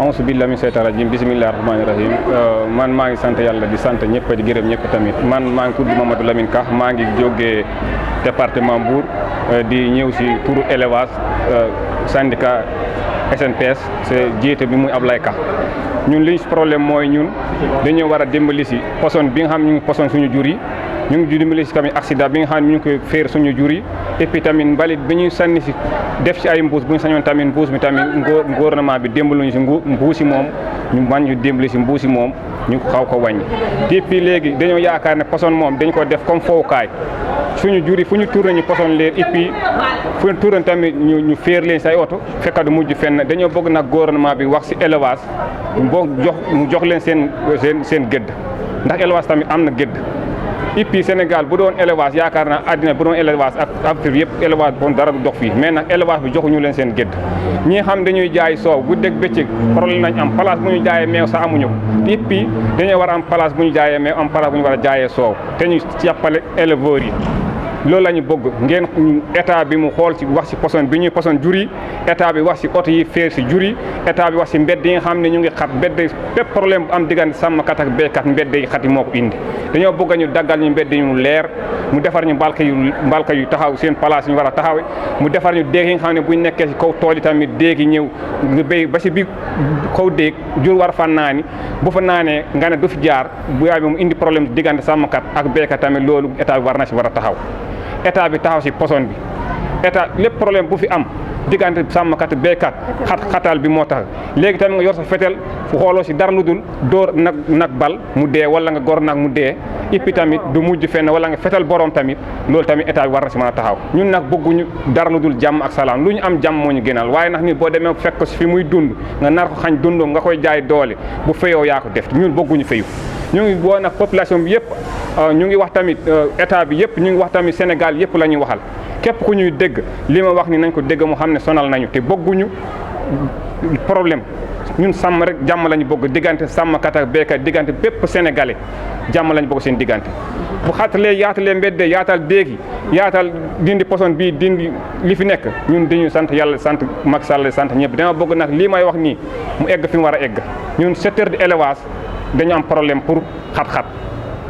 auzu billahi min seytaani rajim bismillahi rahmaani rahim man maa ngi sant yàlla di sant ñëpp di gërëm ñëpp tamit man maa ngi tudd Mamadou Lamine Ka maa ngi jógee département Mbour di ñëw si turu élevage syndicat SNPS c'est jiite bi muy Ablaye Ka ñun liñ problème mooy ñun dañoo war a dimbali si poson bi nga xam ñu ngi poson suñu jur yi ñu ngi dimbali si tamit accident bi nga xam ne ñu ngi koy féer suñu jur yi et puis tamit mbalit bi ñuy sànni si def si ay mbuus bu ñu sañoon tamit mbuus mi tamit gouvernement bi dimbaluñu si mbuusi moom ñu man ñu dimbali si mbuusi moom ñu xaw ko wàññi. depuis léegi dañoo yaakaar ne poson moom dañ ko def comme fowukaay suñu jur yi fu ñu tourné ñu poson leen et puis fu ñu tourné tamit ñu féer leen say oto fekk du mujj fenn dañoo bëgg nag gouvernement bi wax si élevage mu jox leen seen gëdd ndax élevage tamit am na gëdd. et puis Sénégal bu doon élevage yaakaar naa àddina bu doon élevage ak Afrique yëpp élevage bon dara du dox fii mais nag élevage bi joxuñu leen seen gëdd ñi xam dañuy jaay soow bu dégg bëccëg problème nañ am place bu ñu jaayee meew sax amuñu ko et puis dañoo war a am place bu ñu jaayee meew am place bu ñu war a jaayee soow te ñu jàppale éleveurs yi loolu la ñu bëgg ngeen état bi mu xool ci wax ci poson bi ñuy poson jur yi état bi wax ci oto yi féer ci jur yi état bi wax ci mbedd yi nga xam ne ñu ngi xat mbedd bépp problème bu am diggante sàmmkat ak béykat mbedd yi xat yi moo ko indi dañoo bëgg ñu daggal ñu mbedd yi mu leer mu defar ñu mbalka yu taxaw seen place ñu war a taxawe mu defar ñu déeg yi nga xam ne bu ñu nekkee ci kaw tool yi tamit déeg yi ñëw nga béy ba ci bi kaw déeg jur war fa naani bu fa naanee nga ne du fi jaar bu yaay bi mu indi problème diggante sàmmkat ak béykat tamit loolu état bi war na ci war a taxaw état bi taxaw ci poson bi état lépp problème bu fi am diggante sàmmkat béykat xatal bi moo tax léegi tamit nga yor sa fetel fu xooloo ci dara lu dul dóor nag bal mu dee wala nga gor nag mu dee et puis tamit du mujj fenn wala nga fetal borom tamit loolu tamit état bi war na ci mën a taxaw ñun nag bëgguñu dara lu dul jàmm ak salaam lu ñu am jàmm moo ñu gënal waaye nag ni boo demee fekk ko ci fi muy dund nga nar ko xañ dundam nga koy jaay doole bu feyoo yaa ko def ñun bëgguñu feyu ñu ngi boo nag population bi yëpp ñu ngi wax tamit état bi yëpp ñu ngi wax tamit Sénégal yëpp la ñuy waxal képp ku ñuy dégg li ma wax ni nañ ko dégg mu xam ne sonal nañu te bëgguñu problème ñun sàmm rek jàmm lañu bëgg diggante sàmmkat ak béykat diggante bépp sénégalais jàmm lañu bëgg seen diggante bu xaatalee yaatalee mbedde yaatal déegi yaatal dindi poson bii dindi li fi nekk ñun dañuy sant yàlla sant Macky Sall sant ñëpp dama bëgg nag lii may wax nii mu egg fi mu war a egg ñun secteur de élevage dañu am problème pour xat-xat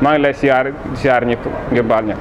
maa ngi lay siyaar ñëpp ngir baal ña